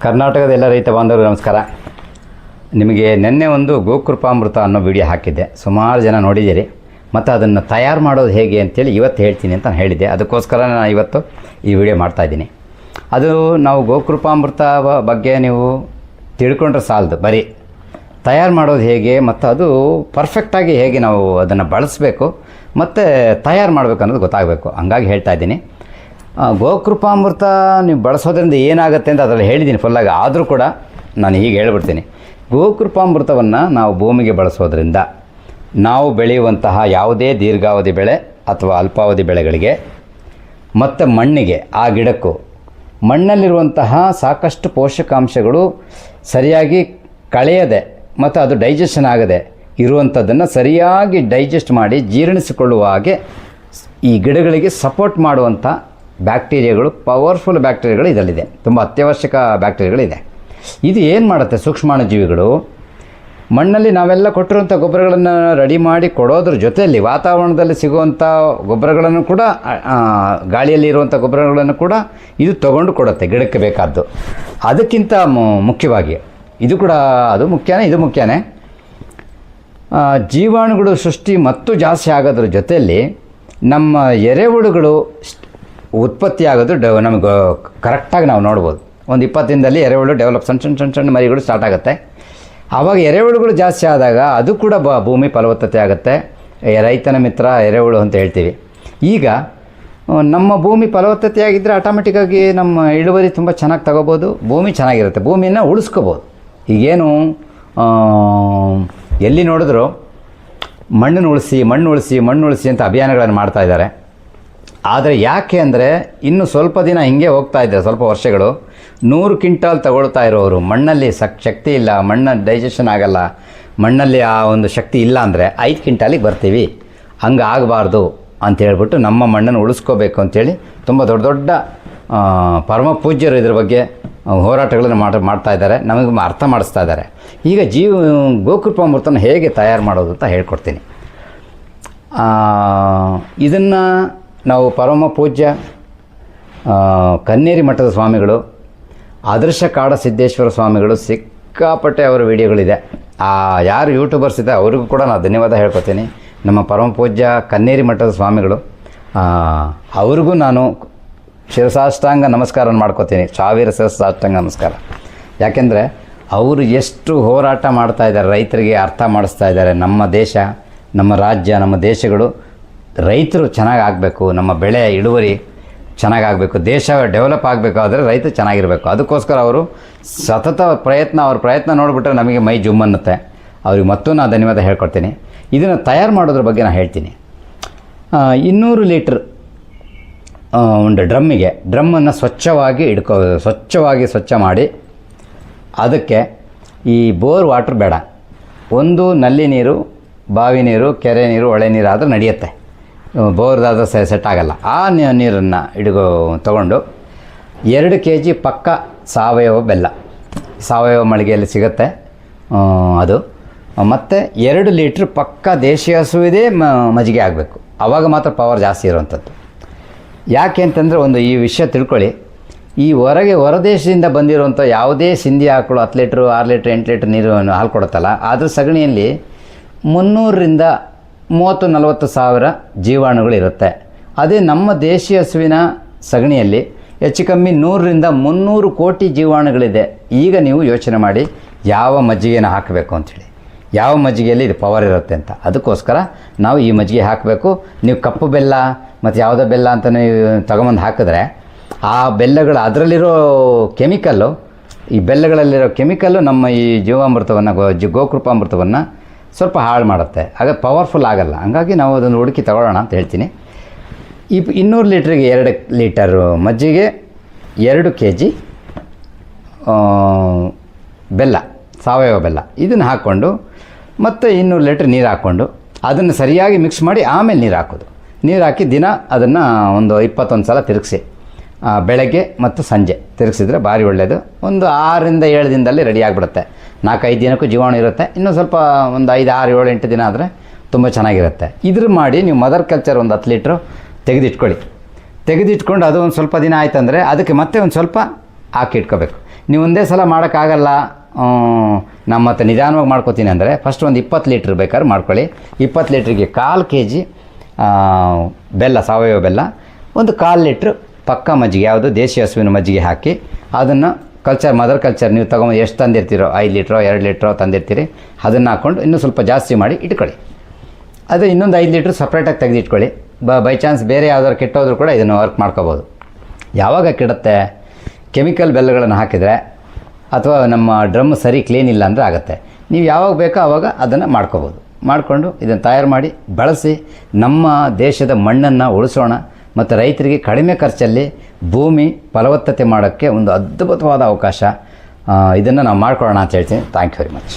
ಕರ್ನಾಟಕದ ಎಲ್ಲ ರೈತ ಬಾಂಧವರು ನಮಸ್ಕಾರ. ನಿಮಗೆ ನಿನ್ನೆ ಒಂದು ಗೋಕೃಪಾಮೃತ ಅನ್ನೋ ವಿಡಿಯೋ ಹಾಕಿದ್ದೆ, ಸುಮಾರು ಜನ ನೋಡಿದ್ದೀರಿ. ಮತ್ತು ಅದನ್ನು ತಯಾರು ಮಾಡೋದು ಹೇಗೆ ಅಂತೇಳಿ ಇವತ್ತು ಹೇಳ್ತೀನಿ ಅಂತ ಹೇಳಿದ್ದೆ. ಅದಕ್ಕೋಸ್ಕರ ನಾನು ಇವತ್ತು ಈ ವಿಡಿಯೋ ಮಾಡ್ತಾಯಿದ್ದೀನಿ. ಅದು ನಾವು ಗೋಕೃಪಾಮೃತ ಬಗ್ಗೆ ನೀವು ತಿಳ್ಕೊಂಡ್ರೆ ಸಾಲದು, ಬರೀ ತಯಾರು ಮಾಡೋದು ಹೇಗೆ ಮತ್ತು ಅದು ಪರ್ಫೆಕ್ಟಾಗಿ ಹೇಗೆ ನಾವು ಅದನ್ನು ಬಳಸಬೇಕು ಮತ್ತು ತಯಾರು ಮಾಡಬೇಕು ಅನ್ನೋದು ಗೊತ್ತಾಗಬೇಕು. ಹಂಗಾಗಿ ಹೇಳ್ತಾ ಇದ್ದೀನಿ. ಗೋಕೃಪಾಮೃತ ನೀವು ಬಳಸೋದ್ರಿಂದ ಏನಾಗುತ್ತೆ ಅಂತ ಅದರಲ್ಲಿ ಹೇಳಿದ್ದೀನಿ ಫುಲ್ಲಾಗಿ. ಆದರೂ ಕೂಡ ನಾನು ಹೀಗೆ ಹೇಳ್ಬಿಡ್ತೀನಿ. ಗೋಕೃಪಾಮೃತವನ್ನು ನಾವು ಭೂಮಿಗೆ ಬಳಸೋದ್ರಿಂದ ನಾವು ಬೆಳೆಯುವಂತಹ ಯಾವುದೇ ದೀರ್ಘಾವಧಿ ಬೆಳೆ ಅಥವಾ ಅಲ್ಪಾವಧಿ ಬೆಳೆಗಳಿಗೆ ಮತ್ತು ಮಣ್ಣಿಗೆ, ಆ ಗಿಡಕ್ಕೂ ಮಣ್ಣಲ್ಲಿರುವಂತಹ ಸಾಕಷ್ಟು ಪೋಷಕಾಂಶಗಳು ಸರಿಯಾಗಿ ಕಳೆಯದೆ ಮತ್ತು ಅದು ಡೈಜೆಷನ್ ಆಗದೆ ಇರುವಂಥದ್ದನ್ನು ಸರಿಯಾಗಿ ಡೈಜೆಸ್ಟ್ ಮಾಡಿ ಜೀರ್ಣಿಸಿಕೊಳ್ಳುವ ಹಾಗೆ ಈ ಗಿಡಗಳಿಗೆ ಸಪೋರ್ಟ್ ಮಾಡುವಂಥ ಬ್ಯಾಕ್ಟೀರಿಯಾಗಳು, ಪವರ್ಫುಲ್ ಬ್ಯಾಕ್ಟೀರಿಯಾಗಳು ಇದರಲ್ಲಿದೆ. ತುಂಬ ಅತ್ಯವಶ್ಯಕ ಬ್ಯಾಕ್ಟೀರಿಯಾಗಳಿದೆ. ಇದು ಏನು ಮಾಡುತ್ತೆ, ಸೂಕ್ಷ್ಮಾಣುಜೀವಿಗಳು ಮಣ್ಣಲ್ಲಿ ನಾವೆಲ್ಲ ಕೊಟ್ಟಿರುವಂಥ ಗೊಬ್ಬರಗಳನ್ನು ರೆಡಿ ಮಾಡಿ ಕೊಡೋದ್ರ ಜೊತೆಯಲ್ಲಿ ವಾತಾವರಣದಲ್ಲಿ ಸಿಗುವಂಥ ಗೊಬ್ಬರಗಳನ್ನು ಕೂಡ, ಗಾಳಿಯಲ್ಲಿ ಇರುವಂಥ ಗೊಬ್ಬರಗಳನ್ನು ಕೂಡ ಇದು ತಗೊಂಡು ಕೊಡುತ್ತೆ ಗಿಡಕ್ಕೆ ಬೇಕಾದ್ದು. ಅದಕ್ಕಿಂತ ಮುಖ್ಯವಾಗಿ ಇದು ಕೂಡ, ಅದು ಮುಖ್ಯನೇ, ಇದು ಮುಖ್ಯನೇ, ಜೀವಾಣುಗಳು ಸೃಷ್ಟಿ ಮತ್ತು ಜಾಸ್ತಿ ಆಗೋದ್ರ ಜೊತೆಯಲ್ಲಿ ನಮ್ಮ ಎರೆಹುಳುಗಳು ಉತ್ಪತ್ತಿ ಆಗೋದು ನಮಗೆ ಕರೆಕ್ಟಾಗಿ ನಾವು ನೋಡ್ಬೋದು. ಒಂದು 20 ದಿನದಲ್ಲಿ ಎರೆಹುಳು ಡೆವಲಪ್, ಸಣ್ಣ ಸಣ್ಣ ಮರಿಗಳು ಸ್ಟಾರ್ಟ್ ಆಗುತ್ತೆ. ಆವಾಗ ಎರೆಹುಳುಗಳು ಜಾಸ್ತಿ ಆದಾಗ ಅದು ಕೂಡ ಭೂಮಿ ಫಲವತ್ತತೆ ಆಗುತ್ತೆ. ರೈತನ ಮಿತ್ರ ಎರೆಹುಳು ಅಂತ ಹೇಳ್ತೀವಿ. ಈಗ ನಮ್ಮ ಭೂಮಿ ಫಲವತ್ತತೆ ಆಗಿದ್ದರೆ ಆಟೋಮೆಟಿಕ್ಕಾಗಿ ನಮ್ಮ ಇಳುವರಿ ತುಂಬ ಚೆನ್ನಾಗಿ ತಗೋಬೋದು, ಭೂಮಿ ಚೆನ್ನಾಗಿರುತ್ತೆ, ಭೂಮಿಯನ್ನು ಉಳಿಸ್ಕೋಬೋದು. ಈಗೇನು ಎಲ್ಲಿ ನೋಡಿದ್ರು ಮಣ್ಣು ಉಳಿಸಿ ಅಂತ ಅಭಿಯಾನಗಳನ್ನು ಮಾಡ್ತಾಯಿದ್ದಾರೆ. ಆದರೆ ಯಾಕೆ ಅಂದರೆ ಇನ್ನು ಸ್ವಲ್ಪ ದಿನ ಹಿಂಗೆ ಹೋಗ್ತಾ ಇದ್ದಾರೆ, ಸ್ವಲ್ಪ ವರ್ಷಗಳು 100 ಕ್ವಿಂಟಾಲ್ ತಗೊಳ್ತಾ ಇರೋರು ಮಣ್ಣಲ್ಲಿ ಶಕ್ತಿ ಇಲ್ಲ, ಮಣ್ಣ ಡೈಜೆಷನ್ ಆಗಲ್ಲ, ಮಣ್ಣಲ್ಲಿ ಆ ಒಂದು ಶಕ್ತಿ ಇಲ್ಲ ಅಂದರೆ 5 ಕ್ವಿಂಟಾಲಿಗೆ ಬರ್ತೀವಿ. ಹಂಗೆ ಆಗಬಾರ್ದು ಅಂತೇಳ್ಬಿಟ್ಟು ನಮ್ಮ ಮಣ್ಣನ್ನು ಉಳಿಸ್ಕೋಬೇಕು ಅಂಥೇಳಿ ತುಂಬ ದೊಡ್ಡ ಪರಮ ಪೂಜ್ಯರು ಇದ್ರ ಬಗ್ಗೆ ಹೋರಾಟಗಳನ್ನು ಮಾಡ್ತಾ ಇದ್ದಾರೆ, ನಮಗೆ ಅರ್ಥ ಮಾಡಿಸ್ತಾ ಇದ್ದಾರೆ. ಈಗ ಗೋಕೃಪಾಮೃತನ ಹೇಗೆ ತಯಾರು ಮಾಡೋದು ಅಂತ ಹೇಳ್ಕೊಡ್ತೀನಿ. ಇದನ್ನು ನಾವು ಪರಮ ಪೂಜ್ಯ ಕನ್ನೇರಿ ಮಠದ ಸ್ವಾಮಿಗಳು, ಆದರ್ಶ ಕಾಡ ಸಿದ್ದೇಶ್ವರ ಸ್ವಾಮಿಗಳು, ಸಿಕ್ಕಾಪಟ್ಟೆ ಅವರ ವಿಡಿಯೋಗಳಿದೆ. ಯಾರು ಯೂಟ್ಯೂಬರ್ಸ್ ಇದೆ ಅವ್ರಿಗೂ ಕೂಡ ನಾನು ಧನ್ಯವಾದ ಹೇಳ್ಕೊತೀನಿ. ನಮ್ಮ ಪರಮ ಪೂಜ್ಯ ಕನ್ನೇರಿ ಮಠದ ಸ್ವಾಮಿಗಳು, ಅವ್ರಿಗೂ ನಾನು ಶಿರಸಾಷ್ಟಾಂಗ ನಮಸ್ಕಾರ ಮಾಡ್ಕೋತೀನಿ, 1000 ಶಿರಸಾಷ್ಟಾಂಗ ನಮಸ್ಕಾರ. ಯಾಕೆಂದರೆ ಅವರು ಎಷ್ಟು ಹೋರಾಟ ಮಾಡ್ತಾಯಿದ್ದಾರೆ, ರೈತರಿಗೆ ಅರ್ಥ ಮಾಡಿಸ್ತಾ ಇದ್ದಾರೆ. ನಮ್ಮ ದೇಶ, ನಮ್ಮ ರಾಜ್ಯ, ನಮ್ಮ ದೇಶಗಳು ರೈತರು ಚೆನ್ನಾಗಿ ಆಗಬೇಕು, ನಮ್ಮ ಬೆಳೆ ಇಳುವರಿ ಚೆನ್ನಾಗಾಗಬೇಕು, ದೇಶ ಡೆವಲಪ್ ಆಗಬೇಕಾದ್ರೆ ರೈತ ಚೆನ್ನಾಗಿರಬೇಕು. ಅದಕ್ಕೋಸ್ಕರ ಅವರು ಸತತ ಅವ್ರ ಪ್ರಯತ್ನ ನೋಡಿಬಿಟ್ರೆ ನಮಗೆ ಮೈ ಜುಮ್ ಅನ್ನುತ್ತೆ. ಅವ್ರಿಗೆ ಮತ್ತೂ ನಾನು ಧನ್ಯವಾದ ಹೇಳ್ಕೊಡ್ತೀನಿ. ಇದನ್ನು ತಯಾರು ಮಾಡೋದ್ರ ಬಗ್ಗೆ ನಾನು ಹೇಳ್ತೀನಿ. 200 ಲೀಟ್ರ್ ಒಂದು ಡ್ರಮ್ಮನ್ನು ಸ್ವಚ್ಛ ಮಾಡಿ ಅದಕ್ಕೆ ಈ ಬೋರ್ ವಾಟ್ರ್ ಬೇಡ, ಒಂದು ನಲ್ಲಿ ನೀರು, ಬಾವಿ ನೀರು, ಕೆರೆ ನೀರು, ಹೊಳೆ ನೀರು ಆದರೆ ನಡೆಯುತ್ತೆ. ಬೋರ್ದಾದ್ರೆ ಸೆಟ್ ಆಗಲ್ಲ. ಆ ನೀರನ್ನು ತೊಗೊಂಡು 2 kg ಪಕ್ಕ ಸಾವಯವ ಬೆಲ್ಲ, ಸಾವಯವ ಮಳಿಗೆಯಲ್ಲಿ ಸಿಗುತ್ತೆ ಅದು, ಮತ್ತು 2 ಲೀಟ್ರ್ ಪಕ್ಕ ದೇಶೀಯ ಹಸುವಿದೆ ಮಜ್ಜಿಗೆ ಆಗಬೇಕು. ಆವಾಗ ಮಾತ್ರ ಪವರ್ ಜಾಸ್ತಿ ಇರುವಂಥದ್ದು. ಯಾಕೆ ಅಂತಂದರೆ ಈ ವಿಷಯ ತಿಳ್ಕೊಳ್ಳಿ. ಈ ಹೊರದೇಶದಿಂದ ಬಂದಿರುವಂಥ ಯಾವುದೇ ಸಿಂಧಿ ಆಕಳು 10 ಲೀಟ್ರು, 6 ಲೀಟ್ರ್, 8 ಲೀಟ್ರ್ ನೀರು ಹಾಲು ಕೊಡುತ್ತಲ್ಲ, ಅದ್ರ ಸಗಣಿಯಲ್ಲಿ 300ರಿಂದ 30-40 ಸಾವಿರ ಜೀವಾಣುಗಳಿರುತ್ತೆ. ಅದೇ ನಮ್ಮ ದೇಶೀಯ ಹಸುವಿನ ಸಗಣಿಯಲ್ಲಿ ಹೆಚ್ಚು ಕಮ್ಮಿ 100ರಿಂದ 300 ಕೋಟಿ ಜೀವಾಣುಗಳಿದೆ. ಈಗ ನೀವು ಯೋಚನೆ ಮಾಡಿ ಯಾವ ಮಜ್ಜಿಗೆನ ಹಾಕಬೇಕು ಅಂಥೇಳಿ, ಯಾವ ಮಜ್ಜಿಗೆಯಲ್ಲಿ ಇದು ಪವರ್ ಇರುತ್ತೆ ಅಂತ. ಅದಕ್ಕೋಸ್ಕರ ನಾವು ಈ ಮಜ್ಜಿಗೆ ಹಾಕಬೇಕು. ನೀವು ಕಪ್ಪು ಬೆಲ್ಲ ಮತ್ತು ಯಾವುದೋ ಬೆಲ್ಲ ಅಂತ ನೀವು ತಗೊಂಬಂದು ಹಾಕಿದ್ರೆ ಆ ಬೆಲ್ಲಗಳು, ಅದರಲ್ಲಿರೋ ಕೆಮಿಕಲ್ಲು, ಈ ಬೆಲ್ಲಗಳಲ್ಲಿರೋ ಕೆಮಿಕಲ್ಲು ನಮ್ಮ ಈ ಜೀವಾಮೃತವನ್ನು, ಗೋಕೃಪಾಮೃತವನ್ನು ಸ್ವಲ್ಪ ಹಾಳು ಮಾಡುತ್ತೆ. ಆಗ ಪವರ್ಫುಲ್ ಆಗಲ್ಲ. ಹಂಗಾಗಿ ನಾವು ಅದನ್ನು ಹುಡುಕಿ ತಗೊಳ್ಳೋಣ ಅಂತ ಹೇಳ್ತೀನಿ. ಈ 200 ಲೀಟ್ರಿಗೆ 2 ಲೀಟರ್ ಮಜ್ಜಿಗೆ, 2 kg ಬೆಲ್ಲ, ಸಾವಯವ ಬೆಲ್ಲ, ಇದನ್ನು ಹಾಕ್ಕೊಂಡು ಮತ್ತು 200 ಲೀಟ್ರ್ ನೀರು ಹಾಕ್ಕೊಂಡು ಅದನ್ನು ಸರಿಯಾಗಿ ಮಿಕ್ಸ್ ಮಾಡಿ ಆಮೇಲೆ ನೀರು ಹಾಕೋದು. ನೀರು ಹಾಕಿ ದಿನ ಅದನ್ನು ಒಂದು 21 ಸಲ ತಿರುಗಿಸಿ, ಬೆಳಗ್ಗೆ ಮತ್ತು ಸಂಜೆ ತಿರುಗಿಸಿದ್ರೆ ಭಾರಿ ಒಳ್ಳೆಯದು. ಒಂದು 6ರಿಂದ 7 ದಿನದಲ್ಲಿ ರೆಡಿ ಆಗಿಬಿಡುತ್ತೆ. 4-5 ದಿನಕ್ಕೂ ಜೀವಾಣು ಇರುತ್ತೆ. ಇನ್ನೂ ಸ್ವಲ್ಪ ಒಂದು 5, 6, 7, 8 ದಿನ ಆದರೆ ತುಂಬ ಚೆನ್ನಾಗಿರುತ್ತೆ. ಇದ್ರ ಮಾಡಿ ನೀವು ಮದರ್ ಕಲ್ಚರ್ ಒಂದು 10 ಲೀಟ್ರು ತೆಗೆದಿಟ್ಕೊಳ್ಳಿ. ತೆಗೆದಿಟ್ಕೊಂಡು ಅದು ಒಂದು ಸ್ವಲ್ಪ ದಿನ ಆಯ್ತಂದರೆ ಅದಕ್ಕೆ ಮತ್ತೆ ಒಂದು ಸ್ವಲ್ಪ ಹಾಕಿ ಇಟ್ಕೋಬೇಕು. ನೀವು ಒಂದೇ ಸಲ ಮಾಡೋಕ್ಕಾಗಲ್ಲ, ನಾನು ಮತ್ತೆ ನಿಧಾನವಾಗಿ ಮಾಡ್ಕೋತೀನಿ ಅಂದರೆ ಫಸ್ಟ್ ಒಂದು 20 ಲೀಟ್ರ್ ಬೇಕಾದ್ರೆ ಮಾಡ್ಕೊಳ್ಳಿ. 20 ಲೀಟ್ರಿಗೆ 1/4 kg ಬೆಲ್ಲ, ಸಾವಯವ ಬೆಲ್ಲ, ಒಂದು 1/4 ಲೀಟ್ರ್ ಪಕ್ಕ ಮಜ್ಜಿಗೆ, ಯಾವುದು ದೇಶಿ ಹಸುವಿನ ಮಜ್ಜಿಗೆ ಹಾಕಿ ಅದನ್ನು ಮದರ್ ಕಲ್ಚರ್ ನೀವು ತೊಗೊಂಡು ಎಷ್ಟು ತಂದಿರ್ತೀರೋ 5 ಲೀಟ್ರೋ 2 ಲೀಟ್ರೋ ತಂದಿರ್ತೀರಿ, ಅದನ್ನು ಹಾಕ್ಕೊಂಡು ಇನ್ನೂ ಸ್ವಲ್ಪ ಜಾಸ್ತಿ ಮಾಡಿ ಇಟ್ಕೊಳ್ಳಿ. ಅದು ಇನ್ನೊಂದು 5 ಲೀಟ್ರ್ ಸಪ್ರೇಟಾಗಿ ತೆಗೆದಿಟ್ಕೊಳ್ಳಿ. ಬೈ ಚಾನ್ಸ್ ಬೇರೆ ಯಾವ್ದಾದ್ರು ಕೆಟ್ಟೋದ್ರೂ ಕೂಡ ಇದನ್ನು ವರ್ಕ್ ಮಾಡ್ಕೋಬೋದು. ಯಾವಾಗ ಕೆಡುತ್ತೆ? ಕೆಮಿಕಲ್ ಬೆಲ್ಲಗಳನ್ನು ಹಾಕಿದರೆ ಅಥವಾ ನಮ್ಮ ಡ್ರಮ್ ಸರಿ ಕ್ಲೀನ್ ಇಲ್ಲ ಅಂದರೆ ಆಗುತ್ತೆ. ನೀವು ಯಾವಾಗ ಬೇಕೋ ಆವಾಗ ಅದನ್ನು ಮಾಡ್ಕೋಬೋದು. ಮಾಡಿಕೊಂಡು ಇದನ್ನು ತಯಾರು ಮಾಡಿ ಬಳಸಿ ನಮ್ಮ ದೇಶದ ಮಣ್ಣನ್ನು ಉಳಿಸೋಣ ಮತ್ತು ರೈತರಿಗೆ ಕಡಿಮೆ ಖರ್ಚಲ್ಲಿ ಭೂಮಿ ಫಲವತ್ತತೆ ಮಾಡೋಕ್ಕೆ ಒಂದು ಅದ್ಭುತವಾದ ಅವಕಾಶ. ಇದನ್ನು ನಾವು ಮಾಡ್ಕೊಳ್ಳೋಣ ಅಂತ ಹೇಳ್ತೀನಿ. Thank you very much.